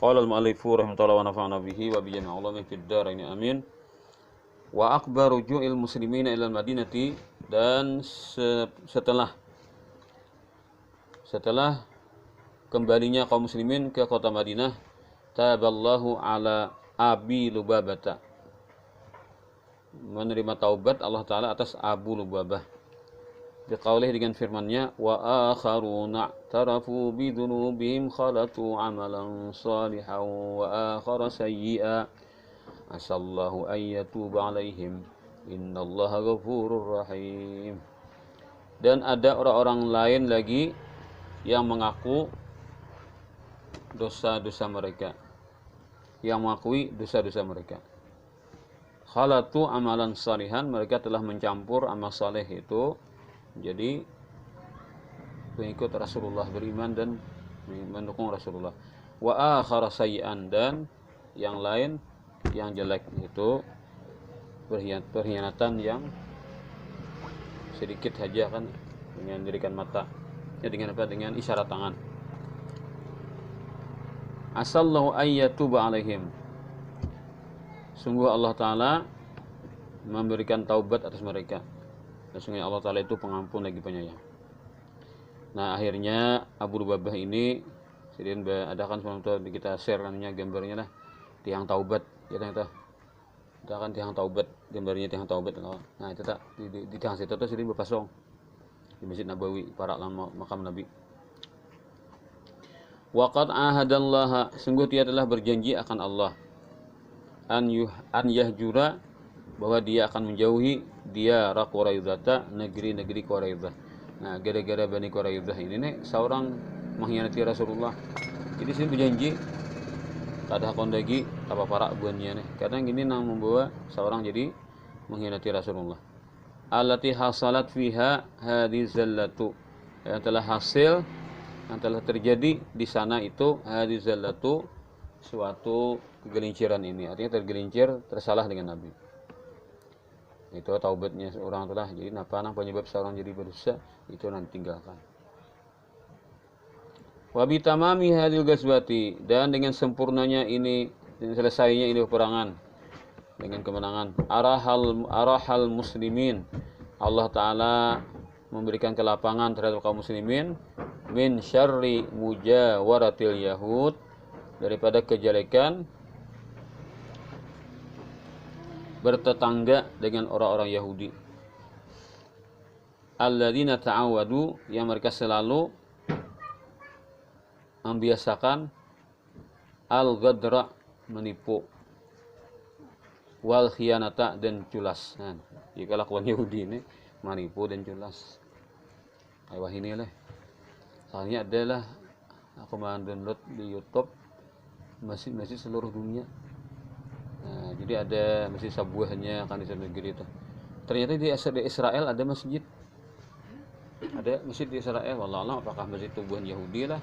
Qala al-mu'allifu rahimahullah wa nafa'ana bihi wa bi jami'i ulumi fid dharain amin. Wa akbaru ju'il muslimina ila al-Madinati, dan setelah kembalinya kaum muslimin ke kota Madinah, taballahu ala Abi Lubabah, menerima taubat Allah Ta'ala atas Abu Lubabah, biqaulih, dengan firman-Nya, wa akharuna tarafu bidunubihim khalatu amalan salihan wa akhara sayyi'a asallahu ayyatuba alaihim innallaha ghafurur rahim. Dan ada orang-orang lain lagi yang mengaku dosa-dosa mereka, yang mengakui dosa-dosa mereka. Khalatu amalan salihan, mereka telah mencampur amal saleh itu menjadi pengikut Rasulullah, beriman dan mendukung Rasulullah. Wa akhara sayyi'an, dan yang lain yang jelek itu perkhianatan yang sedikit saja, kan, dengan dirikan mata, ya, dengan apa? Dengan isyarat tangan. Asallahu ayyatuba alaihim, sungguh Allah Ta'ala memberikan taubat atas mereka, dan sungguh Allah Ta'ala itu pengampun lagi penyayang. Nah, akhirnya Abu Lubabah ini sedang adakan sesuatu, kita share namanya gambarnya lah, tiang taubat, ya, kita kan tiang taubat, gambarnya tiang taubat. Nah, itu tak di tiang situ tuh sering berpasang di Masjid Nabawi, para lama makam Nabi. Waqad ahadallaha, sungguh dia telah berjanji akan Allah, an yahjura, bahwa dia akan menjauhi dia Quraidah, negeri-negeri Quraidah. Nah, gara-gara Bani Quraidah ini nih seorang mengkhianati Rasulullah, jadi sini berjanji kada kondagi apa para buannya nih, kadang gini nang membawa seorang jadi mengkhianati Rasulullah. Allati hasalat fiha hadhihi zallatu, yang telah hasil, yang telah terjadi di sana itu hadhihi zallatu, suatu kegelinciran ini, artinya tergelincir, tersalah dengan Nabi. Itu taubatnya seorang telah jadi nang penyebab seorang jadi berdosa, itu nanti tinggalkan. Wa bi tamami hadhil ghazwati, dan dengan sempurnanya ini, dan selesainya ini peperangan dengan kemenangan, arahal muslimin, Allah Ta'ala memberikan kelapangan terhadap kaum muslimin, min syarri mujawaratil yahud, daripada kejelekan bertetangga dengan orang-orang Yahudi. Alladzina ta'awadu, yang mereka selalu membiasakan al-ghadra, menipu, wal khianata, dan culas. Nah, jika lakukan Yahudi ini menipu dan culas. Wah, ini lah. Soalnya adalah aku mendownload di YouTube masjid-masjid seluruh dunia. Nah, jadi ada masjid sabuahnya kan di sana negeri itu. Ternyata di Israel ada masjid. Ada masjid di Israel. Wallah alam apakah masjid itu bukan Yahudi lah,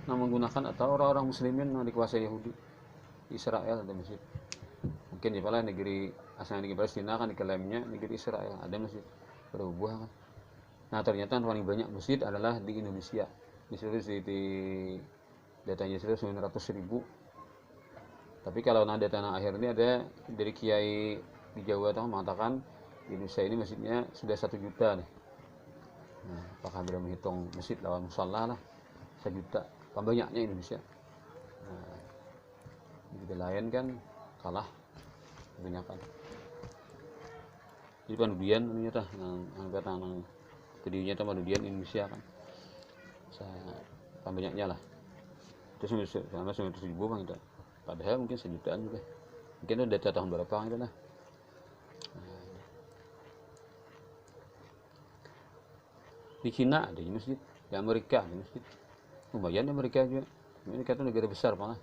yang menggunakan, atau orang-orang muslimin yang dikuasai Yahudi. Di Israel ada masjid. Mungkin di mana negeri asalnya negeri Palestina kan diklaimnya negeri Israel, ada masjid berbuah kan. Nah, ternyata yang paling banyak masjid adalah di Indonesia. Di datanya sudah 900.000. Tapi kalau ada tanah akhir ini ada dari kiai di Jawa Tengah mengatakan di Indonesia ini masjidnya sudah 1 juta nih. Nah, apakah bila menghitung masjid lawan musalla lah 1 juta, apa banyaknya Indonesia. Nah, di lain kan kalah kebanyakan. Jadi pandudian ternyata yang kedirinya itu pandudian Indonesia kan. Banyaknya lah. Terus sama 900.000 bang itu. Padahal mungkin 1 jutaan juga. Mungkin itu data tahun berapa gitu lah. Di Cina ada masjid, di Amerika ada masjid. Lumayan di Amerika juga. Amerika itu negara besar malah.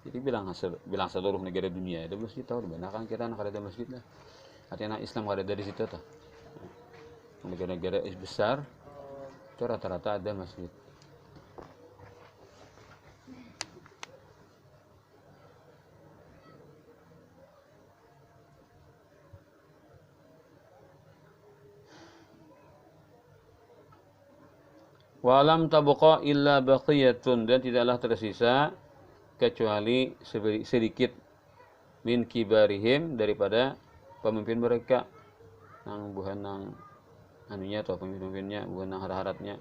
Jadi bilang seluruh negara dunia ada masjid, tahu di mana kan kita nak ada masjid lah. Artinya Islam ada dari situ tuh. Negara-negara besar itu rata-rata ada masjid. Walam tabqa illa baqiyatun, dan tidaklah tersisa kecuali sedikit min kibarihim daripada pemimpin mereka, nang buhan nang anunya atau pemimpin-pemimpinnya, bukan nang harhat-harhatnya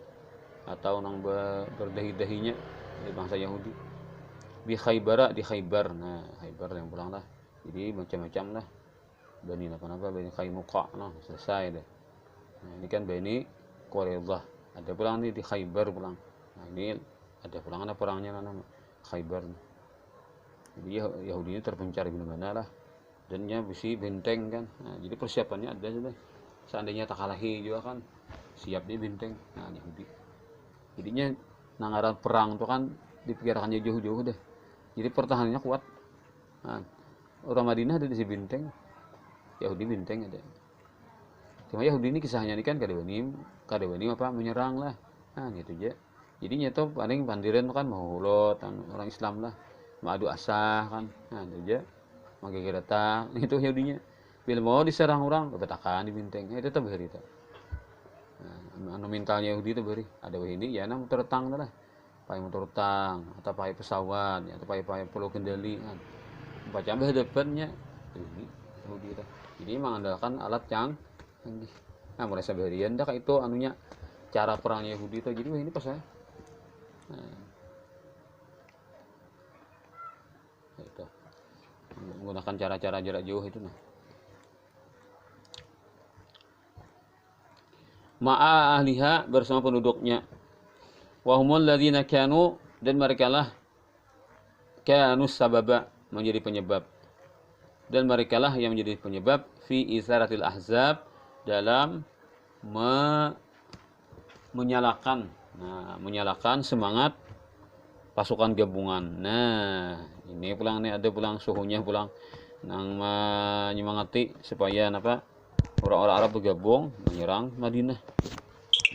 atau nang berdahi-dahinya dari bangsa Yahudi. Bi Khaybara, di Khaybar. Nah, Khaybar yang pulang lah. Jadi macam-macam lah. Bani apa-apa, Bani Qainuqa, nah selesai deh. Nah, ini kan Bani Quraidah. Ada pulang nih di Khaybar pulang. Nah, ini ada pulang ada perangnya nama Khaybar. Jadi Yahudi ini terpencar di mana lah. Dan nya besi benteng kan. Nah, jadi persiapannya ada sudah. Seandainya tak kalahi juga kan siap dia benteng. Nah, Yahudi. Jadinya nangaran perang itu kan dipikirkannya jauh-jauh deh. Jadi pertahanannya kuat. Nah, orang Madinah ada di si benteng. Yahudi benteng ada. Cuma Yahudi ini kisahnya ini kan kadewani apa menyerang lah. Nah, gitu aja. Jadi nyata paling pandiran kan mau hulot orang Islam lah. Madu asah kan. Nah, itu aja. Mage datang itu Yahudinya. Bila mau diserang orang, betakan di benteng. Itu tetap beri itu. Nah, anu mentalnya Yahudi itu beri. Ada ini ya nang tertang lah. Pakai motor tang atau pakai pesawat atau pakai pulau kendali kan. Baca depannya ini Yahudi itu. Jadi mengandalkan alat yang canggih. Nah, mulai sabarian dah itu anunya cara perang Yahudi itu. Jadi wah ini pas ya. Nah, itu menggunakan cara-cara jarak jauh itu nah. Ma'a ahliha, bersama penduduknya. Wa humul ladzina kanu, dan merekalah kanus sababa, menjadi penyebab. Dan merekalah yang menjadi penyebab fi isaratil ahzab, dalam menyalakan semangat pasukan gabungan. Nah, ini pulang nih ada pulang suhunya pulang nang menyemangati supaya apa orang-orang Arab bergabung menyerang Madinah.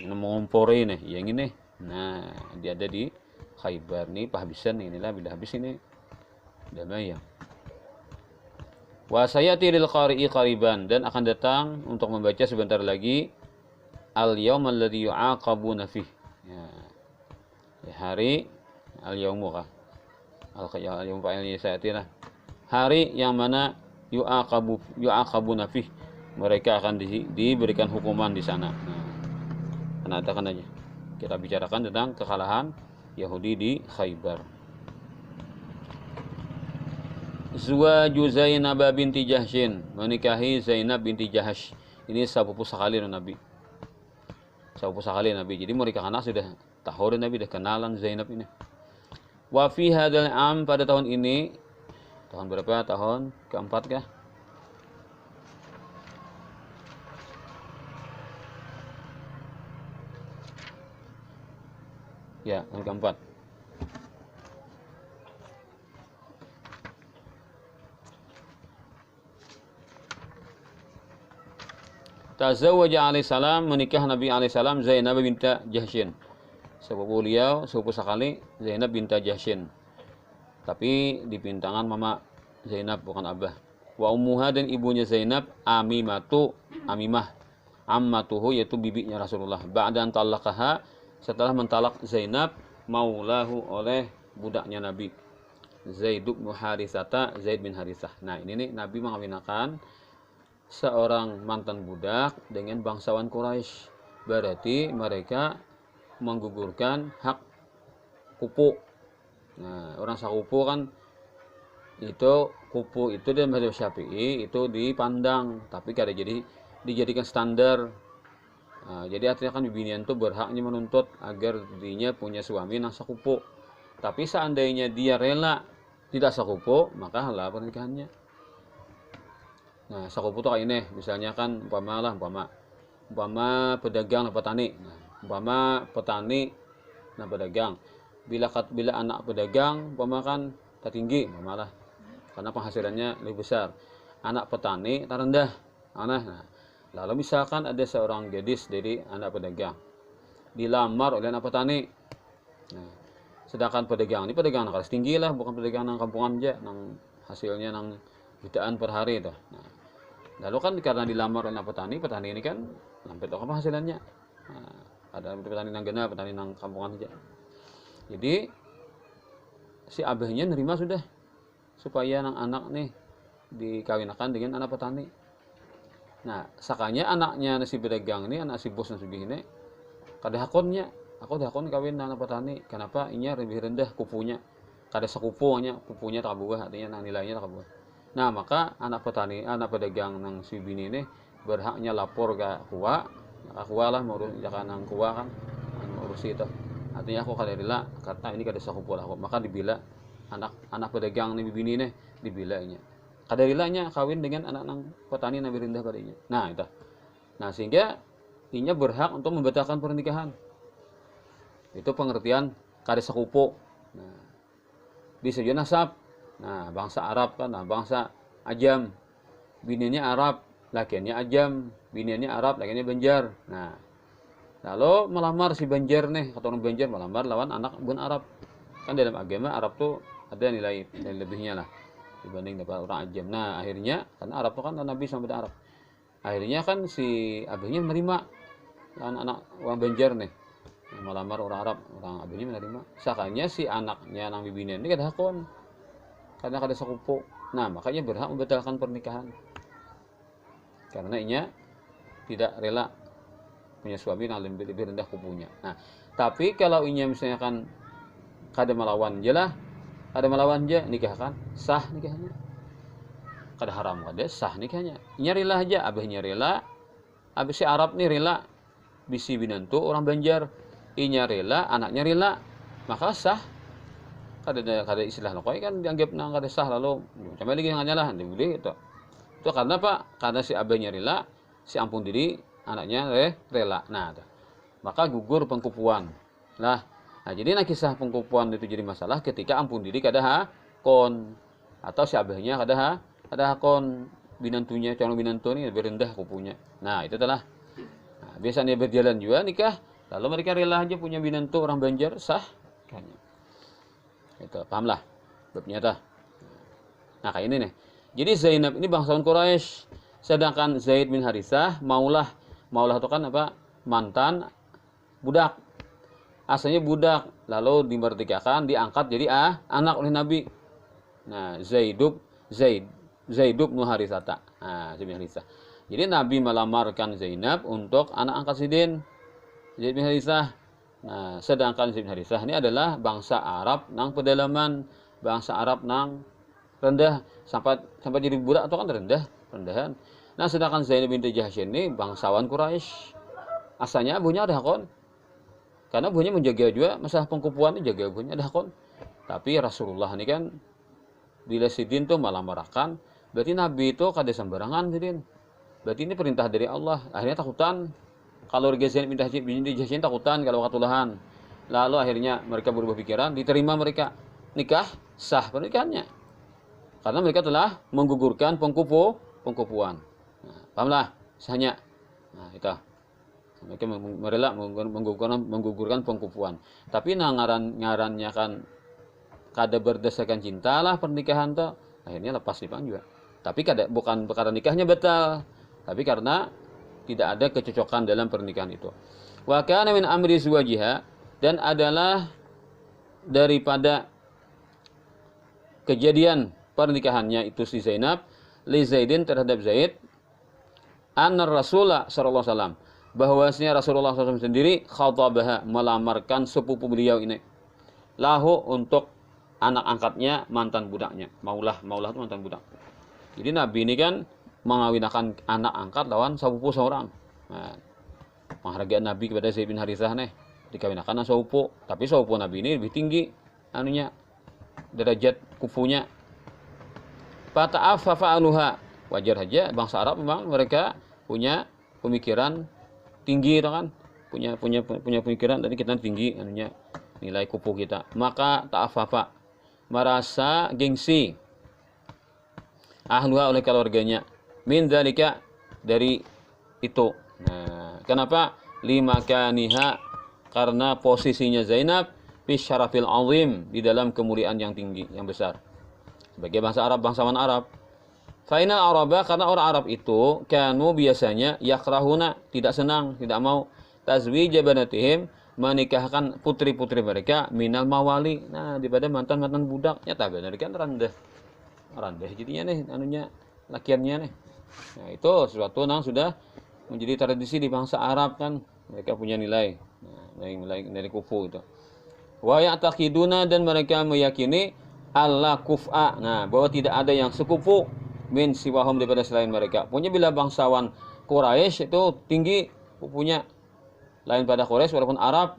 Ini mengompori nih yang ini. Nah, dia ada di Khaybar nih, pahbisan inilah bila habis ini damai ya. Wa sayati lil qari'i qariban, dan akan datang untuk membaca sebentar lagi al-yaum alladzi yu'aqabuna fih. Ya. Hari al-yaumu kah? Al-yaum fa'il sayati lah. Hari yang mana yu'aqabuna fih. Mereka akan diberikan hukuman di sana. Nah, katakan aja. Kita bicarakan tentang kekalahan Yahudi di Khaybar. Zuwaju Zainab binti Jahsyin, menikahi Zainab binti Jahsh. Ini sepupu sekali Nabi. Sepupu sekali Nabi. Jadi mereka anak sudah tahu Nabi dah kenalan Zainab ini. Wa fi hadzal am, pada tahun ini, tahun berapa? Tahun keempat kah? Ya, tahun keempat. Tazawwaja alaihissalam, menikah Nabi alaihissalam Zainab binta Jahsyin. Sepupu beliau, sepupu sekali Zainab binta Jahsyin. Tapi dipintangan mama Zainab bukan abah. Wa ummuha, dan ibunya Zainab Amimah. Ammatuhu, yaitu bibinya Rasulullah. Ba'dan talaqaha, setelah mentalak Zainab maulahu, oleh budaknya Nabi. Zaid bin Harithah. Nah, ini nih Nabi mengawinkan seorang mantan budak dengan bangsawan Quraisy. Berarti mereka menggugurkan hak kupu. Nah, orang sakupu kan itu kupu itu dalam mazhab Syafi'i itu dipandang, tapi kada jadi dijadikan standar. Nah, jadi artinya kan binian itu berhaknya menuntut agar dirinya punya suami yang sakupu. Tapi seandainya dia rela tidak sakupu, maka halal pernikahannya. Nah, sakupu itu kayak ini, misalnya kan umpama pedagang dan petani. Nah, umpama petani dan pedagang. Bila anak pedagang umpama kan tertinggi, umpama karena penghasilannya lebih besar. Anak petani terendah. Nah, lalu misalkan ada seorang gadis dari anak pedagang dilamar oleh anak petani. Nah, sedangkan pedagang ini pedagang kelas tinggi lah, bukan pedagang nang kampungan aja, nang hasilnya nang jutaan per hari itu. Nah, lalu kan karena dilamar oleh petani ini kan lampet apa hasilnya. Nah, ada petani nang gena, petani nang kampungan aja. Jadi si abahnya nerima sudah supaya nang anak nih dikawinkan dengan anak petani. Nah, sakanya anaknya si pedagang ini, anak si bos nang sugih ini, kada hakonnya, aku hakon kawin anak petani. Kenapa? Inya lebih rendah kupunya. Kada sekupunya, kupunya tak buah, artinya nang nilainya tak buah. Nah, maka anak petani, anak pedagang nang si bini ini berhaknya lapor ke kuwa lah ngurus jangan nang kuwa kan ngurus itu. Artinya aku kada rela karena ini kada sakupu lah, maka dibila anak pedagang nih bini nih dibilanya. Kada relanya kawin dengan anak nang petani nang rendah padanya. Nah, itu. Nah, sehingga inya berhak untuk membatalkan pernikahan. Itu pengertian kada sakupu. Nah, bisa juga nasab. Nah, bangsa Arab kan, nah, bangsa Ajam. Bininya Arab, lakiannya Ajam. Bininya Arab, lakiannya Banjar. Nah, lalu melamar si Banjar nih, atau orang Banjar melamar lawan anak bun Arab. Kan dalam agama Arab tuh ada nilai lebihnya lah dibanding dapat orang Ajam. Nah, akhirnya karena Arab tuh kan Nabi sama Arab. Akhirnya kan si abahnya menerima anak orang Banjar nih. Melamar orang Arab, orang abahnya menerima. Sakanya si anaknya nang bibinian ini kada hakon. Karena kada sakupu. Nah, makanya berhak membatalkan pernikahan. Karena inya tidak rela punya suami yang lebih rendah kupunya. Nah, tapi kalau inya misalnya kan kada melawan je nikahkan, sah nikahnya. Kada haram kada sah nikahnya. Inya rela aja, abahnya rela. Abah si Arab nih rela. Bisi binantu orang Banjar. Inya rela, anaknya rela. Maka sah. Kada istilah lokoi kan dianggap nang kada sah lalu coba lagi yang lah boleh itu. Itu karena apa? Karena si abahnya rela, si ampun diri anaknya rela. Nah, itu. Maka gugur pengkupuan. Nah, jadi kisah pengkupuan itu jadi masalah ketika ampun diri kada hakon atau si abahnya kada hakon binantunya calon binantu ini lebih rendah kupunya. Nah, itu telah. Nah, biasanya berjalan juga nikah, lalu mereka rela aja punya binantu orang Banjar sah kayaknya. Itu pahamlah babnya tah. Nah, kayak ini nih. Jadi Zainab ini bangsawan Quraisy, sedangkan Zaid bin Harithah maulah itu kan apa? Mantan budak. Asalnya budak, lalu dimerdekakan, diangkat jadi anak oleh Nabi. Nah, Zaid bin Harithah. Nah, Zaid bin Harithah. Jadi Nabi melamarkan Zainab untuk anak angkat Sidin, Zaid bin Harithah. Nah, sedangkan Zaid bin Harithah ini adalah bangsa Arab nang pedalaman, bangsa Arab nang rendah sampai jadi budak atau kan rendahan. Nah, sedangkan Zainab binti Jahsy ini bangsawan Quraisy. Asalnya abunya ada hakon. Karena abunya menjaga juga masalah pengkupuan ini jaga abunya ada hakon. Tapi Rasulullah ini kan bila Sidin tuh malah marakan, berarti Nabi itu kada sembarangan Sidin. Berarti ini perintah dari Allah. Akhirnya takutan. Kalau Zainab binti Jahsy takutan kalau katulahan. Lalu akhirnya mereka berubah pikiran, diterima mereka nikah, sah pernikahannya. Karena mereka telah menggugurkan pengkupuan. Nah, pahamlah sahnya. Nah, itu. Mereka merela menggugurkan pengkupuan. Tapi ngarannya kan kada berdasarkan cinta lah pernikahan tuh. Akhirnya lepas dipang juga. Tapi bukan perkara nikahnya batal, tapi karena tidak ada kecocokan dalam pernikahan itu. Wa kana min amri zuwajiha, dan adalah daripada kejadian pernikahannya itu si Zainab li Zaidin terhadap Zaid anna Rasulullah sallallahu alaihi wasallam, bahwasanya Rasulullah SAW sendiri khatabaha melamarkan sepupu beliau ini lahu untuk anak angkatnya mantan budaknya. Maulah itu mantan budak. Jadi Nabi ini kan mengawinkan anak angkat lawan sepupu seorang. Nah, penghargaan Nabi kepada Zaid bin Harithah nih dikawinkan dengan sepupu, tapi sepupu Nabi ini lebih tinggi anunya derajat kufunya. Fata'affafa anuha, wajar saja bangsa Arab memang mereka punya pemikiran tinggi itu kan, punya pemikiran tadi kita tinggi anunya nilai kupu kita. Maka ta'affafa, merasa gengsi ahluha oleh keluarganya min dzalika dari itu. Nah, kenapa? Limakaniha, karena posisinya Zainab fi syarafil azim, di dalam kemuliaan yang tinggi, yang besar. Sebagai bangsa Arab, bangsawan Arab. Fainal Araba, karena orang Arab itu kanu biasanya yakrahuna, tidak senang, tidak mau tazwija banatihim, menikahkan putri-putri mereka, minal mawali, nah daripada mantan-mantan budak. Nyata benar kan rendah jadinya nih anunya lakiannya nih. Nah itu sesuatu yang sudah menjadi tradisi di bangsa Arab kan, mereka punya nilai, nah, nilai kufu itu. Wa ya'taqiduna, dan mereka meyakini Allah kuf'a, nah bahwa tidak ada yang sekufu min siwahum daripada selain mereka. Punya bila bangsawan Quraisy itu tinggi kufunya, lain pada Quraisy walaupun Arab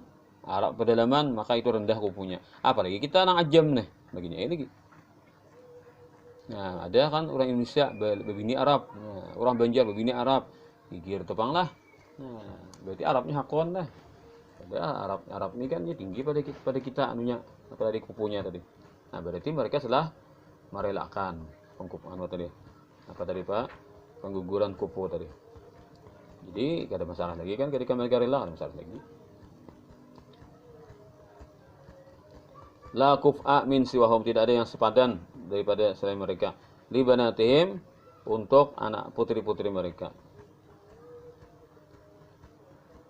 pedalaman, maka itu rendah kufunya. Apalagi kita orang Ajam nih, begini ini. Nah, ada kan orang Indonesia berbini Arab, nah, orang Banjar berbini Arab, gigir tepang lah. Nah, berarti Arabnya hakon lah. Padahal Arab ini kan tinggi pada kita anunya, pada di kupunya tadi. Nah, berarti mereka telah merelakan pengkupuan tadi. Apa tadi Pak? Pengguguran kupu tadi. Jadi gak ada masalah lagi kan ketika mereka rela, ada masalah lagi. La kuf'a min siwahum, tidak ada yang sepadan daripada selain mereka. Li banatihim, untuk anak putri-putri mereka.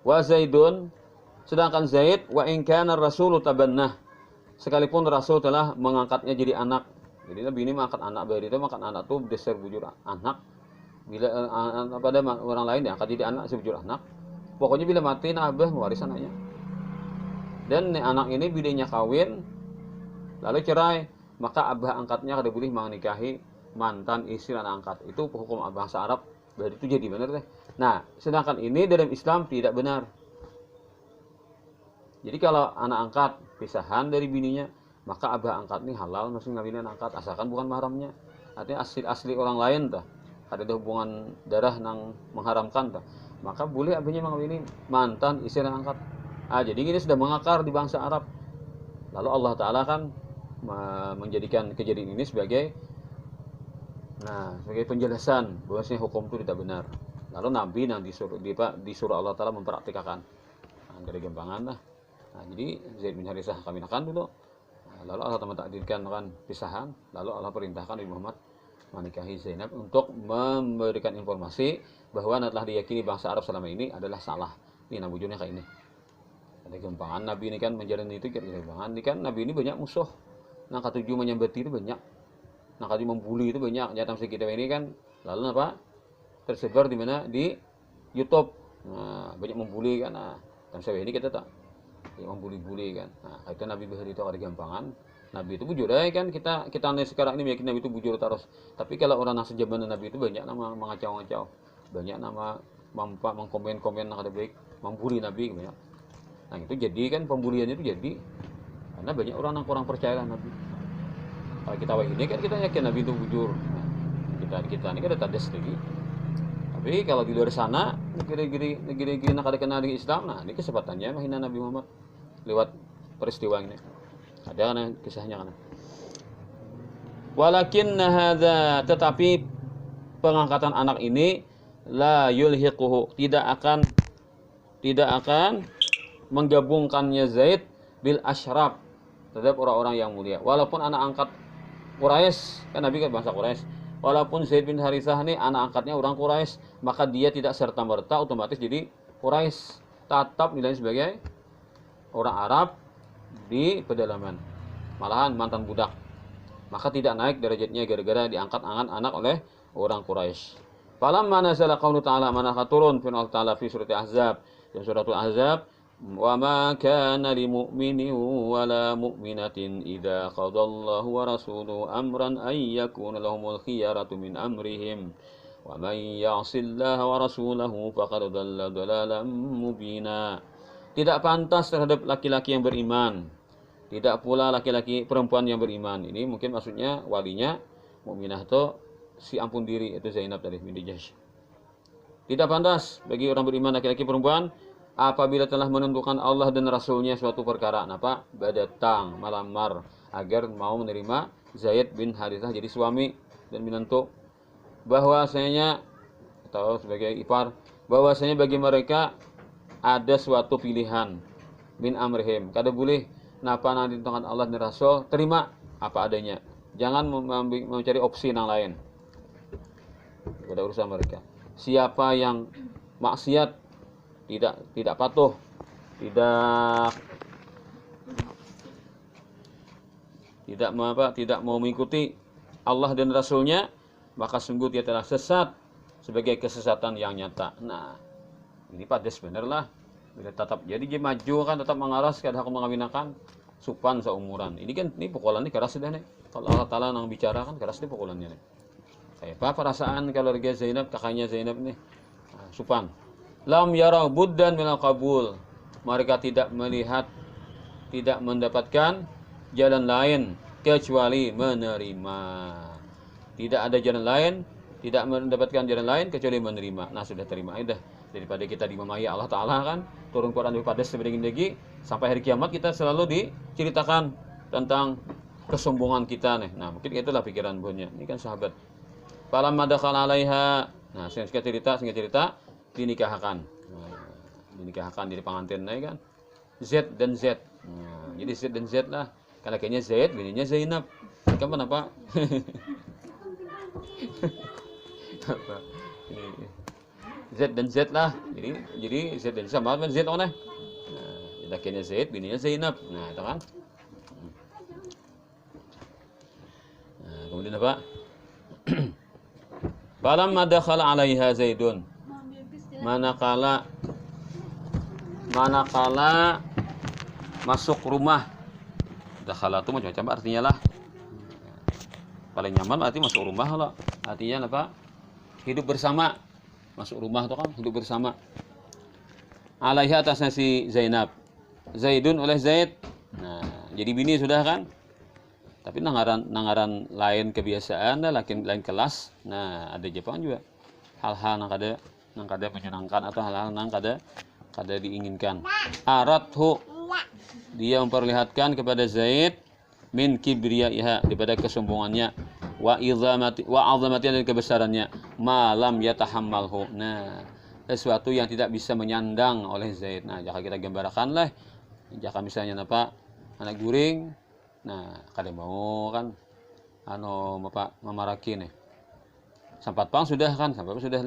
Wa Zaidun, sedangkan Zaid, wa in kana Rasulu tabannah, sekalipun Rasul telah mengangkatnya jadi anak. Jadi Nabi ini mengangkat anak, bayi itu mengangkat anak tuh dasar bujur anak. Bila pada orang lain diangkat jadi anak sebujur anak. Pokoknya bila mati abah mewaris anaknya. Dan anak ini bidanya kawin lalu cerai, maka abah angkatnya kada boleh menikahi mantan istri anak angkat. Itu hukum bangsa Arab, berarti itu jadi benar deh. Nah, sedangkan ini dalam Islam tidak benar. Jadi kalau anak angkat pisahan dari bininya, maka abah angkat ini halal masih ngawinin anak angkat, asalkan bukan mahramnya. Artinya asli orang lain dah. Ada hubungan darah yang mengharamkan dah. Maka boleh abahnya mengawinin mantan istri anak angkat. Jadi ini sudah mengakar di bangsa Arab. Lalu Allah Ta'ala kan menjadikan kejadian ini sebagai penjelasan bahwasanya hukum itu tidak benar. Lalu Nabi yang disuruh Allah Ta'ala mempraktikkan. Dari gampangan lah. Jadi Zaid bin Harithah kawinkan dulu. Lalu Allah Ta'ala takdirkan kan pisahan. Lalu Allah perintahkan Nabi Muhammad menikahi Zainab untuk memberikan informasi bahwa telah diyakini bangsa Arab selama ini adalah salah. Ini nabujurnya kayak ini. Ada gampangan Nabi ini kan menjalani itu gampangan. Ini kan Nabi ini banyak musuh. Nah, ketujuh menyembati itu banyak. Nah, ketujuh membuli itu banyak. Nyata kita ini kan lalu apa? Tersebar di mana? Di YouTube. Nah, banyak membuli kan. Nah, dan ini kita tak membuli-buli kan. Nah, itu Nabi bahari itu ada gampangan. Nabi itu bujur kan kita sekarang ini meyakini Nabi itu bujur terus. Tapi kalau orang yang sejaman Nabi itu banyak nama mengacau-ngacau. Banyak nama mengkomen-komen yang ada baik, membuli Nabi banyak. Nah, itu jadi kan pembulian itu jadi karena banyak orang yang kurang percaya Nabi. Kalau kita ini kan kita yakin Nabi itu bujur. Nah, kita ini kan ada tades lagi. Tapi kalau di luar sana negeri-negeri nak ada kenal di Islam, nah ini kesempatannya menghina Nabi Muhammad lewat peristiwa ini. Ada kan kisahnya kan. Walakinna hadza, tetapi pengangkatan anak ini la yulhiquhu, tidak akan menggabungkannya Zaid bil asyraf terhadap orang-orang yang mulia. Walaupun anak angkat Quraisy, kan Nabi kan bangsa Quraisy. Walaupun Zaid bin Harithah ini anak angkatnya orang Quraisy, maka dia tidak serta-merta otomatis jadi Quraisy. Tetap nilainya sebagai orang Arab di pedalaman. Malahan mantan budak. Maka tidak naik derajatnya gara-gara diangkat anak oleh orang Quraisy. Falamma nazala qaulu ta'ala, manakah turun firman Allah Ta'ala fi surat Ahzab. Dalam suratul Ahzab, wa ma kana lil mu'minin wa la mu'minatin idza qadallahu wa rasuluhu amran ay yakuna lahumul khiyaratu min amrihim wa may ya'sillaha wa rasulahu faqad dhalla dhalalan mubina. Tidak pantas terhadap laki-laki yang beriman, tidak pula laki-laki perempuan yang beriman. Ini mungkin maksudnya walinya mukminah itu si ampun diri, itu Zainab tadi binti Jahsy. Tidak pantas bagi orang beriman laki-laki perempuan apabila telah menentukan Allah dan Rasulnya suatu perkara, apa? Badatang, melamar agar mau menerima Zaid bin Harithah jadi suami dan menentu bahwasanya atau sebagai ipar bahwasanya bagi mereka ada suatu pilihan min amrihim. Kada boleh napa nanti ditentukan Allah dan Rasul, terima apa adanya. Jangan mencari opsi yang lain. Ada urusan mereka. Siapa yang maksiat tidak patuh, tidak tidak mau mengikuti Allah dan Rasulnya, maka sungguh dia telah sesat sebagai kesesatan yang nyata. Nah, ini pades bener lah. Bila tetap jadi dia maju kan, tetap mengaras kada aku mengawinakan supan seumuran. Ini kan ini pukulan ini keras sudah nih. Kalau Allah Taala nang bicara kan keras nih pukulannya nih. Kayak apa perasaan keluarga Zainab, kakaknya Zainab nih? Nah, supan. Lam yarau buddan minal qabul. Mereka tidak melihat, tidak mendapatkan jalan lain kecuali menerima. Tidak ada jalan lain, tidak mendapatkan jalan lain kecuali menerima. Nah, sudah terima aja. Daripada kita dimamai Allah Ta'ala kan, turun Quran daripada sebegini sampai hari kiamat kita selalu diceritakan tentang kesombongan kita nih. Nah, mungkin itulah pikiran buahnya. Ini kan sahabat. Falamma dakhala 'alaiha. Nah, singkat cerita dinikahkan. Nah, dinikahkan jadi pengantin kan. Z dan Z. Nah, jadi Z dan Z lah. Karena kayaknya Z, bininya Zainab. Kapan apa? Z dan Z lah. Jadi Z dan Z sama dengan Z mana? Nah, akhirnya Z, bininya Zainab. Nah, itu kan. Nah, kemudian apa? Falamma dakhala 'alaiha Zaidun. Manakala masuk rumah. Dakhala itu macam-macam artinya lah. Paling nyaman arti masuk rumah lah. Artinya apa? Hidup bersama. Masuk rumah itu kan hidup bersama. Alaiha atasnya si Zainab. Zaidun oleh Zaid. Nah, jadi bini sudah kan? Tapi nangaran lain kebiasaan dah, lain kelas. Nah, ada Jepang juga. Hal-hal nang kada menyenangkan atau hal-hal nang kada diinginkan. Arathu, dia memperlihatkan kepada Zaid min kibriyaiha, daripada kesombongannya, wa azamati dan kebesarannya, malam yatahammalhu. Nah, sesuatu yang tidak bisa menyandang oleh Zaid. Nah, jika kita gambarkan lah, jika misalnya apa anak guring, nah kada mau kan memaraki nih. Sampai pang sudah kan, sampai sudah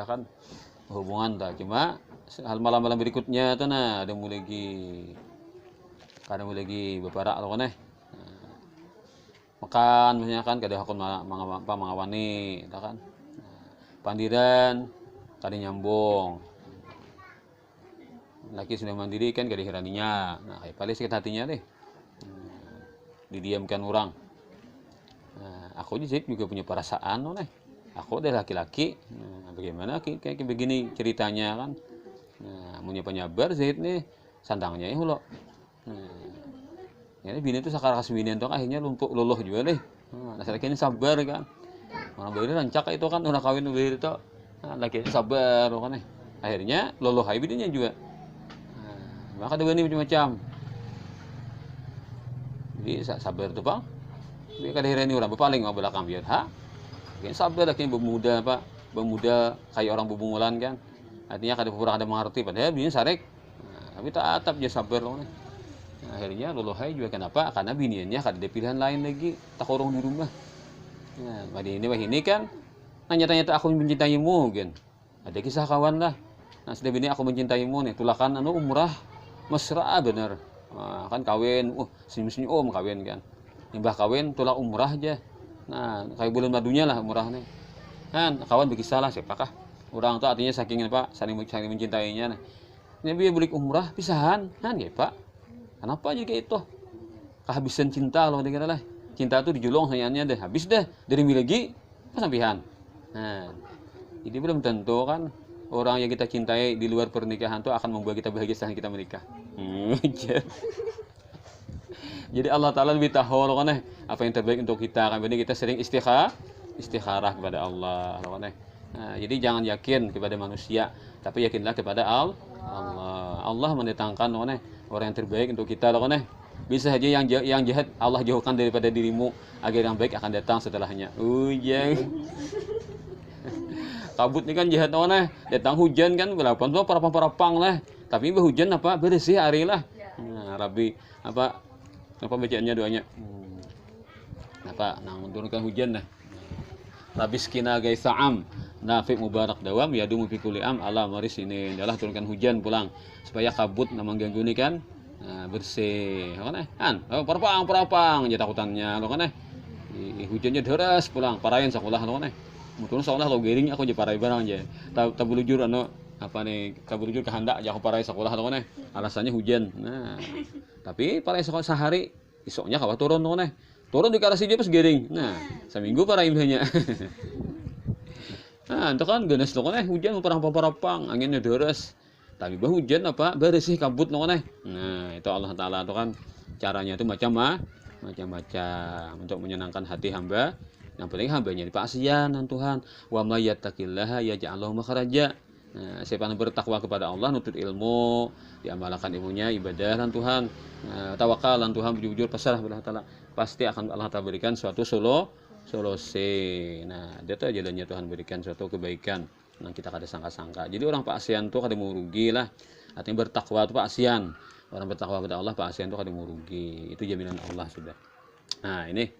kan hubungan tak, cuma hal malam-malam berikutnya tuh nah ada mulai lagi beberapa lo kan makan misalnya kan kada hakun mengawani tak kan, pandiran kada nyambung, laki sudah mandiri kan kada hiraninya. Nah, kayak paling sakit hatinya deh, didiamkan orang. Nah, aku juga punya perasaan nih. Aku adalah laki-laki. Nah, bagaimana kayak begini ceritanya kan? Nah, punya penyabar Zaid nih, sandangnya ya lo. Nah, ini bini itu sakar kasbinian tuh akhirnya luluh juga deh. Nah, laki ini sabar kan. Orang beri rancak itu kan udah kawin beri itu. Nah, laki ini sabar kan nih. Akhirnya luluh hai bininya juga. Nah, maka dua ini macam-macam. Jadi sabar tuh bang. Dia kadang-kadang orang berpaling mau belakang biar sabar lagi bermuda kayak orang bubungulan kan, artinya kurang ada mengerti padahal bini sarek. Nah, tapi tetap dia sabar loh. Nah, akhirnya luluhai juga kenapa? Karena biniannya kada ada pilihan lain lagi, tak kurung di rumah. Nah, ini kan nanya-tanya aku mencintaimu kan, ada kisah kawan lah. Nah, sudah bini aku mencintaimu nih, tulakan umrah mesra bener. Nah, kan kawin, senyum-senyum kawin kan, nimbah kawin tulak umrah aja. Nah, kayak bulan madunya lah umrah nih. Kan kawan berkisah lah siapakah orang tuh artinya saking saling mencintainya nih. Ini dia beli umrah pisahan kan ya Pak. Kenapa juga itu? Kehabisan cinta loh dengar lah. Cinta tuh dijulung sayangnya deh, habis deh dari miliki sampihan. Nah, jadi belum tentu kan orang yang kita cintai di luar pernikahan tuh akan membuat kita bahagia setelah kita menikah. Jadi Allah Ta'ala lebih tahu loh kan apa yang terbaik untuk kita kan. Jadi kita sering istikharah kepada Allah loh kan. Nah, jadi jangan yakin kepada manusia, tapi yakinlah kepada Allah. Allah mendatangkan loh kan orang yang terbaik untuk kita loh kan. Bisa saja yang jahat Allah jauhkan daripada dirimu agar yang baik akan datang setelahnya. Kabut ini kan jahat loh kan. Datang hujan kan berapa tuh parapang lah. Tapi hujan apa bersih hari lah. Nah, Rabbi apa bacaannya doanya? Nang menurunkan hujan dah. Rabiskina gaisa'am, nafi mubarak dawam yadumu fi kulli am ala maris ini adalah turunkan hujan pulang supaya kabut na mengganggu ini kan bersih kan parapang aja takutannya lo kan hujannya deras pulang parahin sekolah lo kan mungkin sekolah lo gering aku je parai barang aja tabulujur anu apa nih tabulujur kehendak aja aku parai sekolah lo kan alasannya hujan. Nah tapi parai sekolah sehari isoknya kawa turun lo kan turun di karasi dia pas gering. Nah seminggu parai banyak. Nah itu kan ganas lo kan hujan parang-parang anginnya deras tapi bah hujan apa bersih kabut lo kan. Nah itu Allah Ta'ala itu kan caranya itu macam-macam untuk menyenangkan hati hamba. Yang penting hambanya dipasian Tuhan. Wa may yattaqillaha yaj'al lahu makhraja. Nah, siapa yang bertakwa kepada Allah, nutut ilmu, diamalkan ilmunya, ibadah dan Tuhan, tawakal dan Tuhan, jujur pasrah kepada Allah Ta'ala, pasti akan Allah Ta'ala berikan suatu solusi. Nah, dia tuh jalannya Tuhan berikan suatu kebaikan. Nah, kita kada sangka-sangka. Jadi orang pasian tuh kada mau rugi lah. Artinya bertakwa itu pasian. Orang bertakwa kepada Allah, pasian tuh kada mau rugi. Itu jaminan Allah sudah. Nah, ini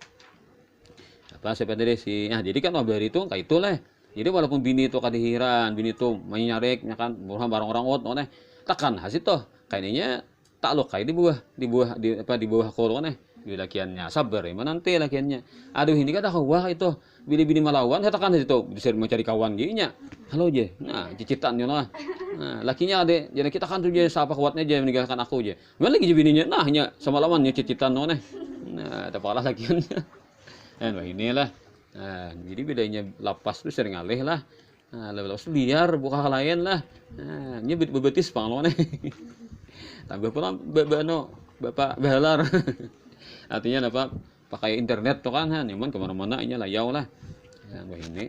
apa sebenarnya sih? Nah, jadi kan kabar itu kayak itulah. Jadi walaupun bini itu kadihiran, bini itu main nyarek, ya kan, bukan barang orang ot, nih, takkan hasil toh, kayaknya takluk kayak di bawah koron di lakiannya, sabar ya, nanti lakiannya. Aduh ini kata wah itu, bini-bini malawan, saya takkan itu bisa mencari kawan gini halo je, nah cicitan lah. Nah lakinya ada, jadi kita kan tuh je siapa kuatnya je meninggalkan aku je. Mana lagi je bininya, nah nya sama lawannya cicitan nih. Nah tak kalah lakiannya. Nah inilah. Nah, jadi bedanya lapas itu sering alih lah. Nah, lapas liar buka lain lah. Nah, ini bebetis pangloan. Tambah pula bapak bahalar. Artinya apa? Pakai internet tuh kan, nyaman kemana-mana ini layau lah. Nah, ini.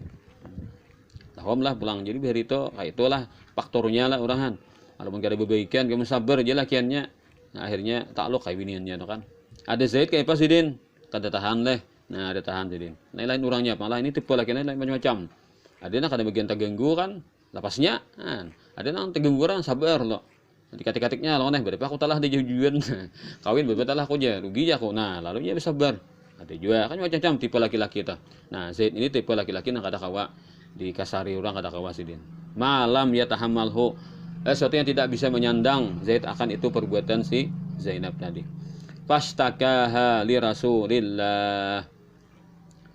Tahom lah pulang. Jadi biar itu kayak itulah faktornya lah orahan. Walaupun gak ada kebaikan, kamu sabar aja lah kiannya. Nah, akhirnya takluk kayak biniannya tuh kan. Ada Zaid kayak apa sih Din? Kada tahan leh. Nah ada tahan jadi. Nah lain orangnya malah ini tipe lagi lain macam-macam. Ada yang kada bagian terganggu kan, lapasnya. Nah, ada yang terganggu kan sabar loh. Nanti katik-katiknya loh nih berapa aku talah di jujuan. Kawin berapa talah aku aja rugi ya aku. Nah lalu dia bisa sabar. Ada juga kan macam-macam tipe laki-laki itu. Nah Zaid ini tipe laki-laki yang kada kawa dikasari orang kada kawa sidin. Malam ya tahamalhu. Sesuatu yang tidak bisa menyandang Zaid akan itu perbuatan si Zainab tadi. Fastakaha li Rasulillah.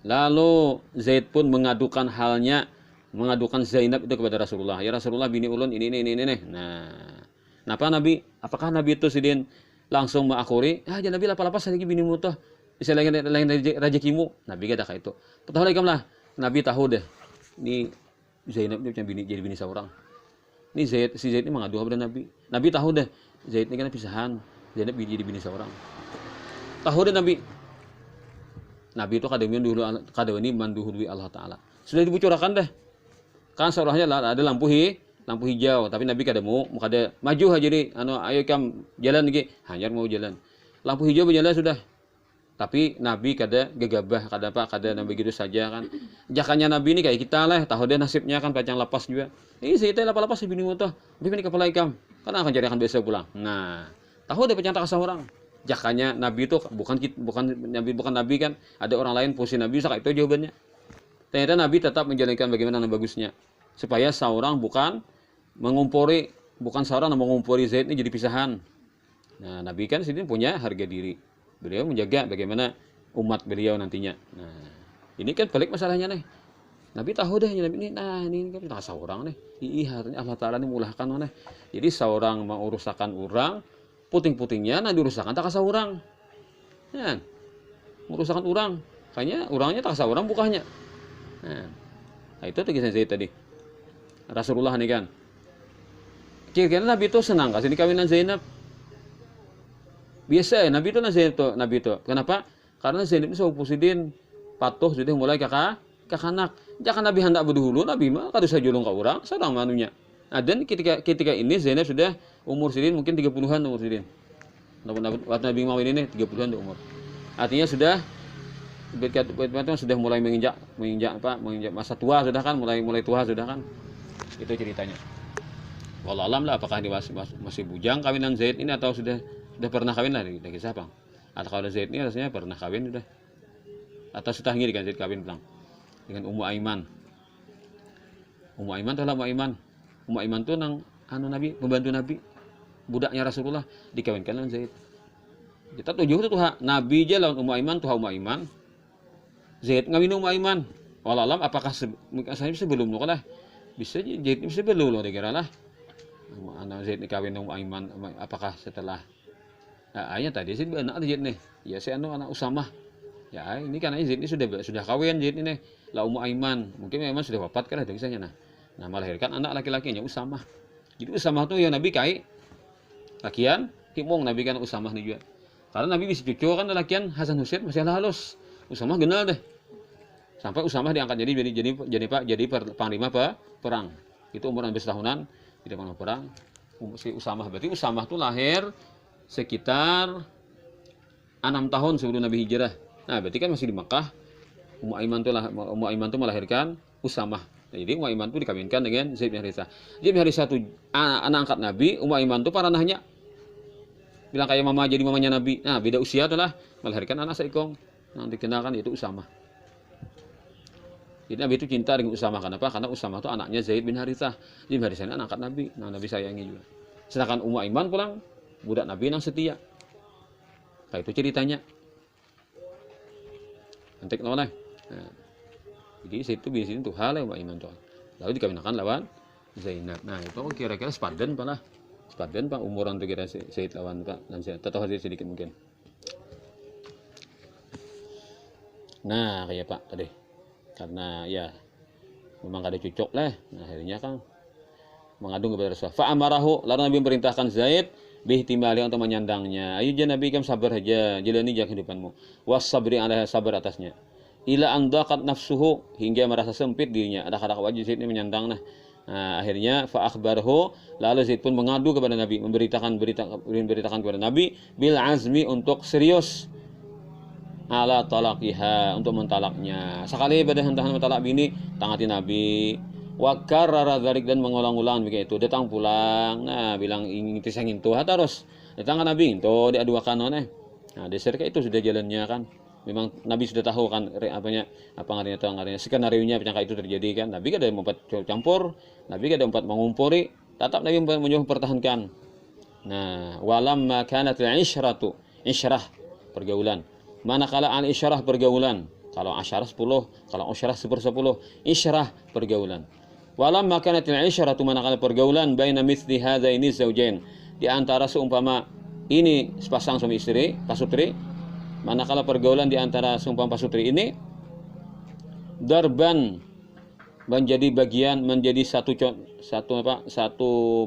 Lalu Zaid pun mengadukan Zainab itu kepada Rasulullah. Ya Rasulullah bini ulun ini. Nah, kenapa Nabi? Apakah Nabi itu sidin langsung mengakhiri? Ah, jangan Nabi lapas lagi bini mutuh. Bisa lain rezekimu. Nabi kata kayak itu. Tahu lagi lah. Nabi tahu deh. Ini Zainab dia jadi bini seorang. Ini si Zaid ini mengadu kepada Nabi. Nabi tahu deh. Zaid ini kan pisahan. Zainab jadi bini seorang. Tahu deh Nabi. Nabi itu kadang menduhului Allah Ta'ala. Sudah dibocorkan deh. Kan seorangnya ada lampu hijau. Tapi Nabi kada mau kada maju aja jadi. Ayo kam jalan lagi. Hanya mau jalan. Lampu hijau berjalan sudah. Tapi Nabi kada gegabah. Kada Nabi gitu saja kan. Jakannya Nabi ini kayak kita lah. Tahu deh nasibnya kan pacang lapas juga. Ini saya lapas bini muta. Tapi ini kepala ikam. Kan akan jadi akan biasa pulang. Nah. Tahu deh pacang tak seorang. Jakanya Nabi itu bukan Nabi kan, ada orang lain posisi Nabi, itu jawabannya. Ternyata Nabi tetap menjalankan bagaimana yang bagusnya supaya seorang bukan seorang mengumpori Zaid ini jadi pisahan. Nah Nabi kan sini punya harga diri, beliau menjaga bagaimana umat beliau nantinya. Nah ini kan balik masalahnya nih. Nabi tahu deh Nabi ini, nah ini kan tak seorang nih, Allah Ta'ala ini mulahkan nih. Jadi seorang mau urusakan orang puting-putingnya nah dirusakkan tak kasih orang. Ya. Merusakkan orang. Kayaknya orangnya tak kasih orang bukanya. Nah, itu kisah Zaid tadi. Rasulullah nih kan. Kira-kira Nabi itu senang kasih kawinan Zainab. Biasa ya Nabi itu. Kenapa? Karena Zainab ini sepupusidin patuh sudah mulai kakanak. Jangan Nabi hendak berdahulu Nabi mah kada usah julung ka orang, sedang manunya. Nah, dan ketika ini Zainab sudah umur sidin mungkin 30-an umur sidin. Waktu Nabi mau ini 30-an umur. Artinya sudah mulai menginjak masa tua sudah kan, mulai tua sudah kan. Itu ceritanya. Wallahu alam lah apakah dia masih bujang kawinan Zaid ini atau sudah pernah kawin lah dari siapa? Atau kalau Zaid ini rasanya pernah kawin sudah. Atau sudah ngiri kan Zaid kawin pulang dengan Ummu Aiman. Ummu Aiman tuh lah Ummu Aiman. Ummu Aiman tuh nang anu Nabi, pembantu Nabi, budaknya Rasulullah dikawinkan dengan Zaid. Kita tujuh tuh Nabi aja lawan Ummu Aiman tuh Ummu Aiman. Zaid ngawin Ummu Aiman. Wallahualam apakah saya sebelum nu lah. Bisa Zaid sebelum lo dikira lah. Anak Zaid dikawin Ummu Aiman apakah setelah ayah tadi sih anak Zaid nih. Ya saya anak Usamah. Ya ini karena Zaid ini sudah kawin Zaid ini lah Ummu Aiman. Mungkin memang sudah wafat kan ada kisahnya nah melahirkan anak laki-lakinya Usamah. Jadi Usamah tuh ya Nabi kai lakian himong Nabi kan Usamah nih juga. Karena Nabi bisa cucu kan lakian Hasan Husain masih halus. Usamah kenal deh. Sampai Usamah diangkat jadi panglima perang. Itu umur 16 tahunan tidak pernah perang. Si Usamah berarti Usamah tuh lahir sekitar 6 tahun sebelum Nabi hijrah. Nah, berarti kan masih di Makkah. Ummu Aiman tuh melahirkan Usamah. Nah, jadi Ummu Aiman tuh dikawinkan dengan Zaid bin Haritsah. Zaid bin Haritsah tuh anak angkat Nabi. Ummu Aiman tuh paranahnya bilang kayak mama jadi mamanya Nabi. Nah, beda usia tuh lah melahirkan anak seikong. Nah, dikenalkan itu Usamah. Jadi Nabi itu cinta dengan Usamah. Kenapa? Karena Usamah itu anaknya Zaid bin Haritsah. Zaid bin Haritsah ini anak angkat Nabi. Nah, Nabi sayangi juga. Sedangkan Ummu Aiman pulang budak Nabi yang setia. Nah, itu ceritanya. Nanti noleh. Nah, jadi situ biasanya tuh hal Ummu Aiman tuh. Lalu dikawinkan lawan Zainab. Nah, itu kira-kira sepadan Pak lah. Sepadan Pak umuran tuh kira Zaid lawan Pak dan Zainab. Atau sedikit mungkin. Nah, kayak Pak tadi. Karena ya memang ada cocok lah. Nah, akhirnya kan mengadu kepada Rasulullah. Fa'amarahu, lalu Nabi memerintahkan Zaid bihtimali untuk menyandangnya. Ayo jangan Nabi kamu sabar aja, jalani jalan kehidupanmu. Wasabri alaiha, sabar atasnya. Ila andaqat nafsuhu, hingga merasa sempit dirinya. Ada kata wajib Zaid ini menyandang. Nah, akhirnya fa akhbarhu, lalu Zaid pun mengadu kepada Nabi, memberitakan kepada Nabi bil azmi untuk serius ala talaqiha, untuk mentalaknya. Sekali pada hentahan mentalak bini tangati Nabi. Wa karrara dzalik, dan mengulang-ulang begitu. Datang pulang. Nah, bilang ingin tisangin tuh terus. Datang ke Nabi itu diaduakan oleh. Nah, dasar itu sudah jalannya kan. Memang Nabi sudah tahu kan ngarinya skenario-nya apakah itu terjadi kan. Nabi kada membuat campur, Nabi kada membuat mengumpuri, tetap Nabi menyuruh pertahankan. Nah, walamma kanat al-isyratu, isyrah pergaulan. Manakala al-isyrah pergaulan, kalau asyarah 10, kalau usyrah 10, isyrah pergaulan. Walamma kanat al-isyratu, manakala pergaulan baina mithli hadaini zaujain, di antara seumpama ini sepasang suami istri, pasutri, manakala pergaulan di antara seumpama pasutri ini darban menjadi bagian, menjadi satu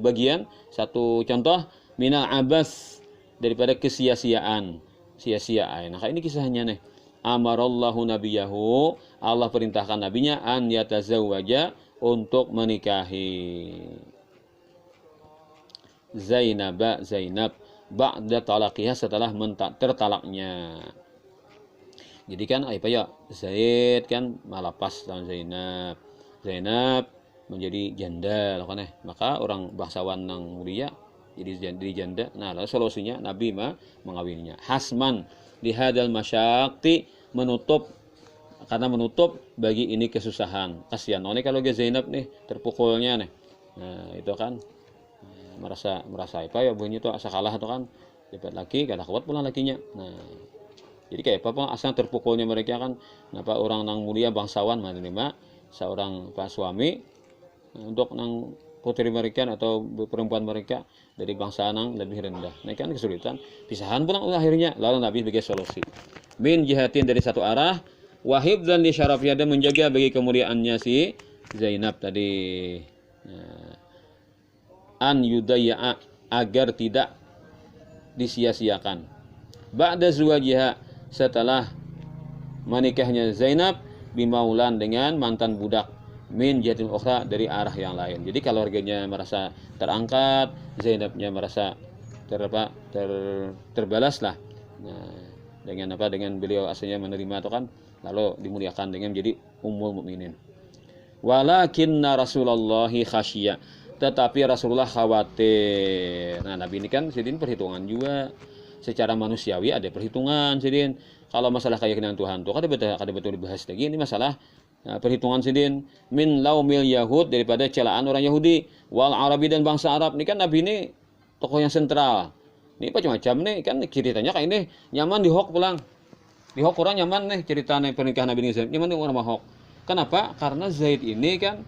bagian, satu contoh minal abas, daripada kesia-siaan, sia-sia. Nah, ini kisahnya nih. Amarallahu nabiyahu, Allah perintahkan nabinya an yatazawwaja, untuk menikahi Zainab ba'da talaqiha, setelah tertalaknya. Jadi kan apa ya, Zaid kan malapas dengan Zainab menjadi janda loh kan. Maka orang bangsawan nang mulia jadi janda. Nah, lalu solusinya Nabi mengawininya. Hasman dihadal masyaqti, karena menutup bagi ini kesusahan. Kasihan oleh kalau Zainab nih terpukulnya nih. Nah, itu kan merasa apa ya bunyi itu asa kalah itu kan. Dapat laki kada kuat pulang lakinya. Nah, jadi kayak apa asal terpukulnya mereka kan. Kenapa orang nang mulia bangsawan menerima seorang suami untuk nang putri mereka atau perempuan mereka dari bangsa nang lebih rendah. Nah, kan kesulitan. Pisahan pulang akhirnya. Lalu Nabi sebagai solusi. Min jihatin, dari satu arah, wahib dan li syarafiyah, dan menjaga bagi kemuliaannya si Zainab tadi. Nah, an yudayya, agar tidak disia-siakan. Ba'da zuwajiha, setelah menikahnya Zainab bimaulan, dengan mantan budak, min jihatin ukhra, dari arah yang lain. Jadi kalau harganya merasa terangkat, Zainabnya merasa terbalas lah. Nah, dengan beliau aslinya menerima itu kan, lalu dimuliakan dengan menjadi ummul mukminin. Walakinna Rasulullahi khasyiya, tetapi Rasulullah khawatir. Nah, Nabi ini kan sidin perhitungan juga. Secara manusiawi ada perhitungan sidin. Kalau masalah keyakinan Tuhan tuh kada betul dibahas lagi, ini masalah Nah, perhitungan sidin min laumil Yahud, daripada celaan orang Yahudi, wal Arabi, dan bangsa Arab. Ini kan Nabi ini tokoh yang sentral. Ini macam-macam nih kan ceritanya kayak ini nyaman di Hok pulang. Di Hok orang nyaman nih ceritanya pernikahan Nabi ini. Nyaman di orang Hok. Kenapa? Karena Zaid ini kan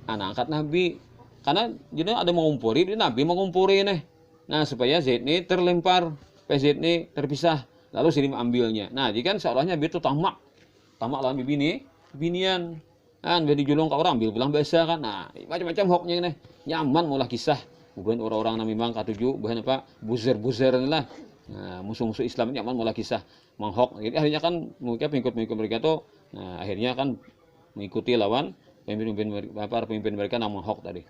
anak angkat Nabi. Karena jadi ada mengumpuri, Nabi mengumpuri nih. Nah, supaya Zaid ini terlempar, supaya Zaid ini terpisah. Lalu Sirim ambilnya. Nah, jadi kan seolahnya Nabi itu tamak lawan binian. Kan jadi julung ke orang ambil pulang biasa kan. Nah, macam-macam hoknya ini. Nyaman mulah kisah. Bukan orang-orang Nabi memang katuju, bukan apa buzer-buzer lah. Nah, musuh-musuh Islam nyaman mulah kisah menghok. Jadi akhirnya kan mereka pengikut mereka tuh, nah akhirnya kan mengikuti lawan pemimpin mereka yang menghok tadi.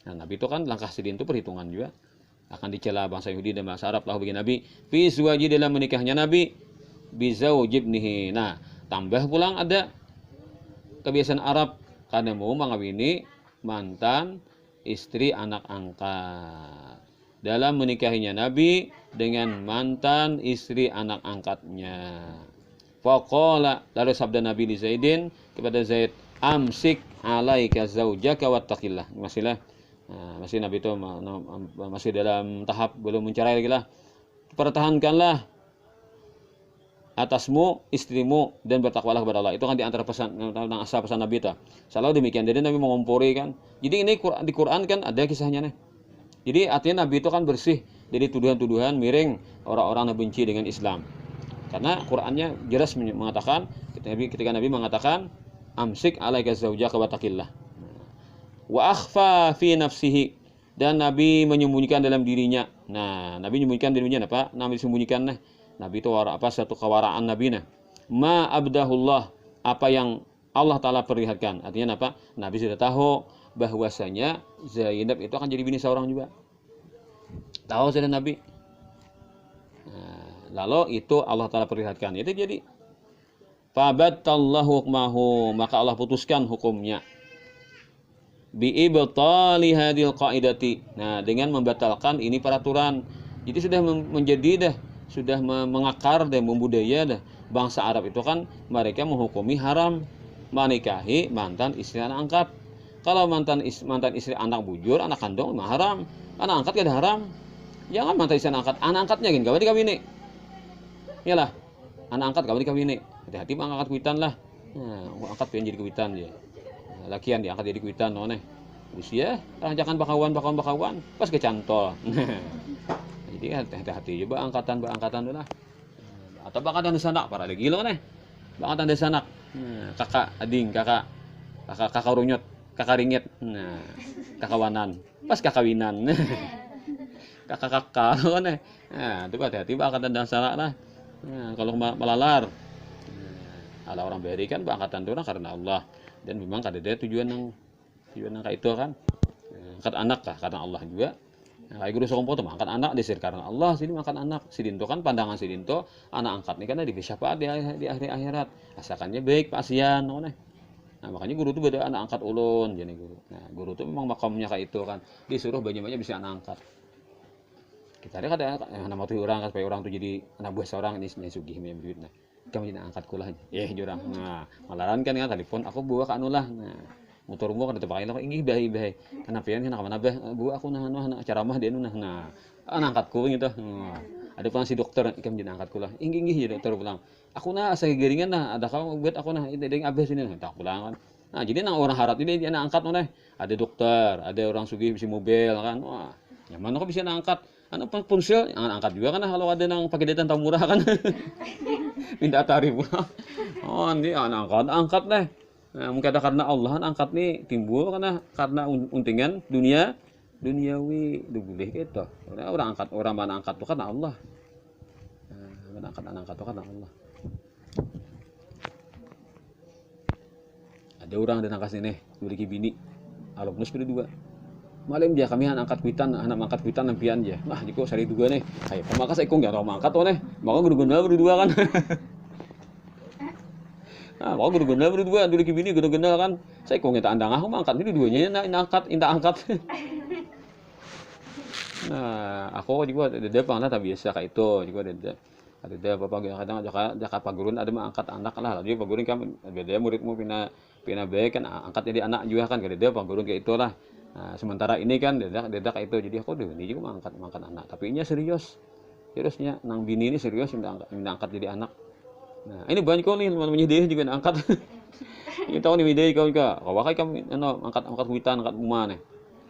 Nah, Nabi itu kan langkah sidin itu perhitungan juga. Akan dicela bangsa Yahudi dan bangsa Arab lah bagi Nabi fi suwaji, dalam menikahnya Nabi bizaujibnihi. Nah, tambah pulang ada kebiasaan Arab karena mau mengawini mantan istri anak angkat. Dalam menikahinya Nabi dengan mantan istri anak angkatnya. Faqala, lalu sabda Nabi li Zaidin kepada Zaid, amsik alaika zaujaka wattaqillah. Masih Nabi itu masih dalam tahap belum mencerai lagi lah. Pertahankanlah atasmu istrimu dan bertakwalah kepada Allah. Itu kan di antara pesan tentang asal pesan Nabi itu. Selalu demikian. Jadi Nabi mengompori kan. Jadi ini di Quran kan ada kisahnya nih. Jadi artinya Nabi itu kan bersih dari tuduhan-tuduhan miring orang-orang yang benci dengan Islam. Karena Qurannya jelas mengatakan ketika Nabi mengatakan amsik alaika zaujaka wattaqillah. Wa akhfa fi nafsihi, dan Nabi menyembunyikan dalam dirinya. Nah, Nabi menyembunyikan dirinya apa? Nabi sembunyikan nah. Nabi itu satu kewaraan Nabi nah. Ma abdahullah, apa yang Allah Ta'ala perlihatkan. Artinya apa? Nabi sudah tahu bahwasanya Zainab itu akan jadi bini seorang juga. Tahu sudah Nabi. Nah, lalu itu Allah Ta'ala perlihatkan. Itu jadi fabattallahu hukmahu, maka Allah putuskan hukumnya. Bi'ibtali hadil qaidati. Nah, dengan membatalkan ini peraturan. Jadi sudah menjadi sudah mengakar dan membudaya bangsa Arab itu kan mereka menghukumi haram menikahi mantan istri anak angkat. Kalau mantan istri anak bujur, anak kandung memang haram. Anak angkat kan haram. Jangan mantan istri anak angkatnya gini, gak dikawini. Iyalah, anak angkat gak dikawini. Hati-hati angkat kuitan lah. Nah, angkat pengen jadi kuitan dia. Lakian diangkat jadi kuitan noneh usia jangan bakawan pas kecantol. Jadi hati-hati juga angkatan tuh lah, atau angkatan sanak para lagi lo nih angkatan sanak. Kakak ading kakak runyot kakak ringit, nah kakawanan pas kakawinan. kakak lo nih. Nah itu hati-hati angkatan sanak lah. Nah, kalau melalar ada orang beri kan angkatan tuh karena Allah. Dan memang ada tujuan yang kayak itu kan. Angkat anak kah karena Allah juga. Nah, kayak guru sokompo tuh angkat anak disir karena Allah, sini angkat anak. Sidinto kan pandangan sidinto anak angkat nih karena di syafaat di akhir akhirat. Asalkannya baik pasian nah, makanya guru tuh beda anak angkat ulun jadi guru. Nah, guru tuh memang makamnya kayak itu kan. Disuruh banyak-banyak bisa anak angkat. Kita lihat ada nama tuh orang supaya orang tuh jadi anak buah seorang ini sugih punya duit. Nah, kamu jadi angkat kulah jurang. Nah, malaran kan telepon aku buah ka anu lah. Nah, motormu kan tepakin aku inggih bae. Kenapa ya kana mana buah aku nah ceramah dia nah angkatku gitu. Nah, ada pun si dokter kamu jadi angkat kulah. Inggih ya dokter pulang. Aku nah asa geringan nah ada kamu buat aku nah itu deng abis ini tak pulang kan. Nah, jadi nang orang harat ini dia angkat neh. Ada dokter, ada orang sugih bisa mobil kan. Wah, nyaman aku bisa angkat. Anu ponsel angkat juga kan kalau ada nang pakai data murah kan. Minta tarif. Oh, ini angkat deh. Nah, mungkin ada karena Allah angkat nih timbul karena untingan duniawi boleh gitu. Orang angkat orang mana angkat tuh karena Allah. Nah, angkat tuh karena Allah. Ada orang dan angkat sini memiliki bini. Alumnus kedua. Malam dia kami anak angkat kuitan nampian aja. Nah, jiko sari dua nih. Ayo, pemakas ikung jangan mau angkat tuh nih. Mau guru-gundal berdua kan. Nah, mau guru-gundal berdua dulu bini guru-gundal kan. Saya ikung kita andang aku angkat ini duanya inta angkat. Nah, aku juga ada pangkat tak biasa kayak itu juga ada. ada dia bapak kadang jaka pagurun ada mah angkat anak lah dia pagurun kan beda muridmu pina pina baik kan angkat jadi anak juga kan kada dia pagurun kayak itulah. Nah, sementara ini kan dedak kayak itu jadi aku ini juga mangkat anak tapi ini seriusnya nang bini ini serius minta angkat jadi anak. Nah ini banyak kau nih namanya dia juga angkat kita tahu nih ide kau juga kau pakai kamu angkat kuitan angkat rumah nih.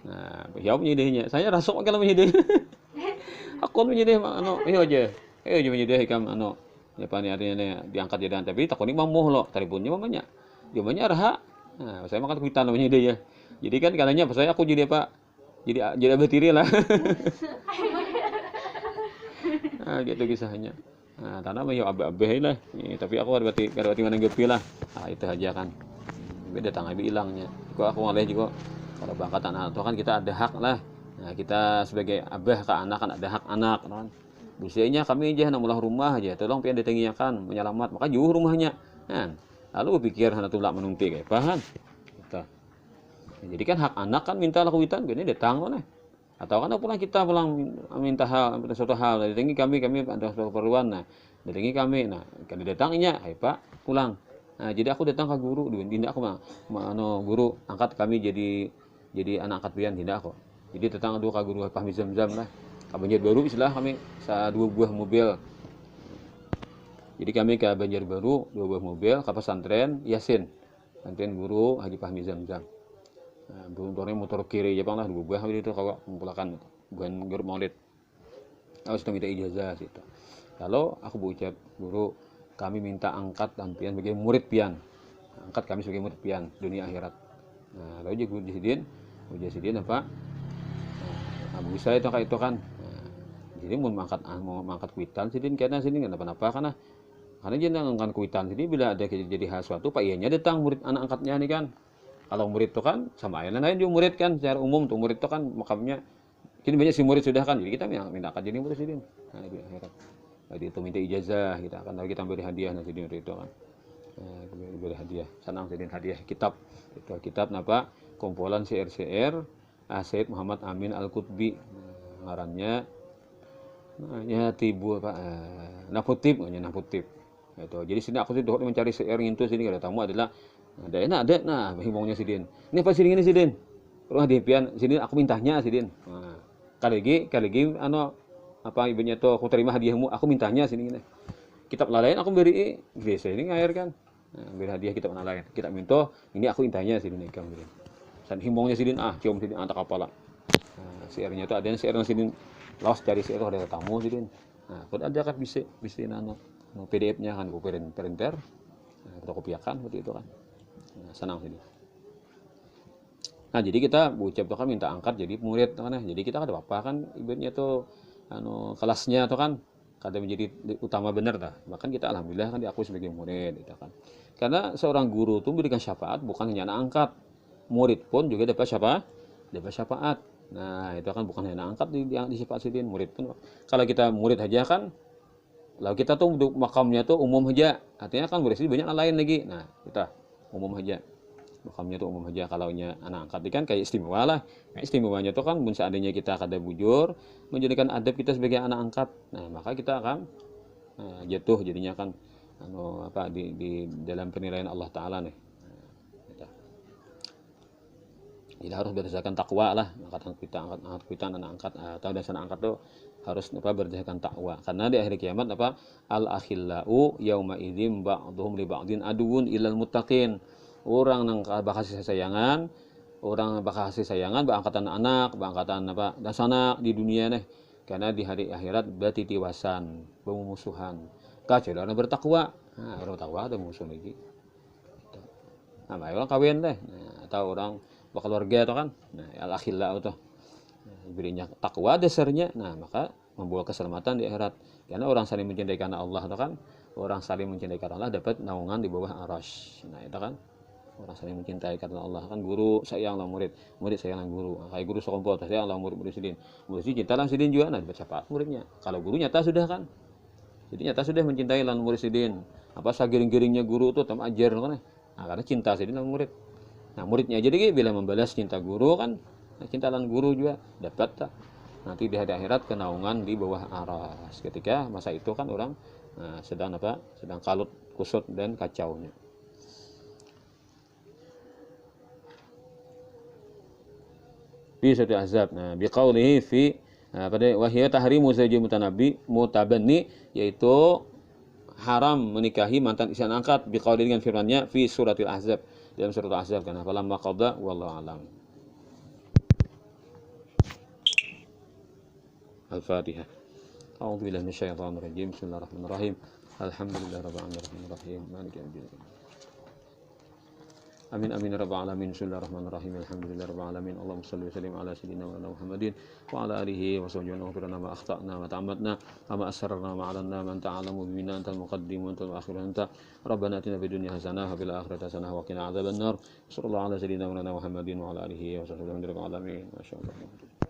Nah siapa punya idenya saya rasuk kalau punya ide aku punya ide iya aja punya ide kamu ya pani artinya nih diangkat jadi anak tapi takut ini mamuh loh teleponnya mamanya jawabannya raha. Nah saya makan kuitan namanya ide ya jadi kan katanya pas saya aku jadi apa jadi abah tiri lah. Nah gitu kisahnya. Nah, tanah mah ya abe-abe lah. Ya, tapi aku ada berarti mana gepi lah. Nah, itu aja kan. Beda datang abi hilangnya. Kok aku ngalih juga kalau bangkat anak itu kan kita ada hak lah. Nah, kita sebagai abah ke anak kan ada hak anak kan. Biasanya kami aja namulah rumah aja. Tolong pian datangi kan menyelamat. Maka jauh rumahnya. Kan. Lalu pikir hana tulak menumpi kayak pahan. Gitu. Nah, jadi kan hak anak kan minta lakuitan gini datang lah. Atau kan pulang kita minta suatu hal datangi kami ada suatu keperluan nah datangi kami nah kan datangnya hai pak pulang nah jadi aku datang ke guru tidak aku guru angkat kami jadi anak angkat pian tidak aku jadi datang ke guru pahmi zam-zam lah Banjar Baru istilah kami dua buah mobil jadi kami ke Banjar Baru 2 buah mobil ke pesantren Yasin pesantren guru Haji Fahmi Zam-Zam. Nah, motornya motor kiri ya bang lah 2 buah itu kalau mempulakan bukan grup maulid. Aku sudah minta ijazah situ. Lalu aku berucap guru kami minta angkat pian sebagai murid pian. Angkat kami sebagai murid pian dunia akhirat. Nah lalu guru Jasidin apa? Nah, bisa itu kayak itu kan. Nah, jadi mau mengangkat kuitan sidin karena sini nggak apa-apa kan nah. Karena dia ngangkat kuitan sini bila ada jadi hal suatu pak ianya datang murid anak angkatnya nih kan. Kalau murid itu kan sama ayah lain juga murid kan secara umum tuh murid itu kan makamnya kini banyak si murid sudah kan jadi kita minta angkat jadi murid sidin. Nah di akhirat jadi itu minta ijazah kita akan kita beri hadiah nanti di murid itu kan beri hadiah senang sidin hadiah kitab itu kitab apa kumpulan syair-syair Said Muhammad Amin Al-Qutbi ngarannya namanya tibu apa Naputib itu jadi sini aku tuh mencari syair itu sini ada tamu adalah ada nah himbaunya sidin ini apa sidin ini sidin rumah dipian sidin aku mintanya sidin nah kali lagi apa ibunya tuh aku terima hadiahmu aku mintanya sini ini kitab lain aku beri biasa ini ngair kan nah, beri hadiah kitab lain kita minta ini aku mintanya sidin kamu sidin dan himbaunya sidin cium sidin antak kepala nah, syairnya itu ada syair sidin los cari syair ada tamu sidin nah kalau ada kan bisa PDF-nya kan aku printer kita kopiakan seperti itu kan nah, senang sini. Nah jadi kita ucap tuh kan minta angkat jadi murid kan jadi kita ada apa kan ibaratnya tuh kelasnya tuh kan kada menjadi utama benar dah bahkan kita alhamdulillah kan diakui sebagai murid gitu kan karena seorang guru tuh memberikan syafaat bukan hanya anak angkat murid pun juga dapat syafaat nah itu kan bukan hanya angkat di syafaatin murid pun kalau kita murid aja kan lalu kita tuh untuk makamnya tuh umum aja artinya kan berisi banyak lain lagi nah kita umum aja makamnya tuh umum aja kalau anak angkat kan kayak istimewa lah istimewanya tuh kan seandainya kita kada bujur menjadikan adab kita sebagai anak angkat nah maka kita akan jatuh jadinya kan di dalam penilaian Allah Ta'ala nih jadi harus berdasarkan takwa lah angkat kita anak angkat atau dasar angkat tuh harus berdasarkan takwa karena di akhir kiamat al akhillau yauma idzin ba'dhum li ba'din aduun ilal muttaqin orang nang bakasih sayangan bangkatan anak bangkatan dasanak di dunia nih karena di hari akhirat berarti tiwasan bermusuhan kecuali orang bertakwa nah orang bertakwa ada musuh lagi nah orang kawin deh atau orang keluarga itu kan nah al akhillau tuh berinya takwa dasarnya nah maka membawa keselamatan di akhirat karena orang saling mencintai karena Allah itu kan orang saling mencintai karena Allah dapat naungan di bawah arasy nah itu kan orang saling mencintai karena Allah kan guru sayanglah murid sayanglah guru kayak guru sekompol sayanglah murid sidin cinta lah sidin juga nah dapat syafaat muridnya kalau guru nyata sudah kan jadi nyata sudah mencintai lan murid sidin apa sagiring-giringnya guru itu tam ajar kan nah karena cinta sidin lan murid nah muridnya jadi bila membalas cinta guru kan cinta lan guru juga dapat tak nanti di hari akhirat kenaungan di bawah aras. Ketika masa itu kan orang sedang apa? Sedang kalut, kusut dan kacaunya. Fi surat Ahzab. Nah, biqaulihi fi pada wahya tahrimu zawji mutabanni, yaitu haram menikahi mantan istri angkat, biqauli dengan firman-Nya fi suratil Ahzab, dalam surat Ahzab. Karena falamma qada wallahu alam. Al-Fatihah. A'udzu billahi minasyaitonir rajim. Bismillahirrahmanirrahim. Alhamdulillahirabbil alamin. Maliki yaumiddin. Amin amin ya rabbal alamin. Bismillahirrahmanirrahim. Alhamdulillahirabbil alamin. Allahumma shalli wa sallim ala sayyidina wa Muhammadin wa ala alihi wa sahbihi wa sallam. Ma akhtana wa ta'ammadna wa ma asrarna wa a'lanna man ta'alamu bina antal muqaddim wa antal akhir anta. Rabbana atina fid dunya hasanah wa fil akhirati hasanah wa qina adzabannar. Sallallahu ala sayyidina wa Muhammadin wa ala alihi wa sahbihi wa sallam. Masyaallah.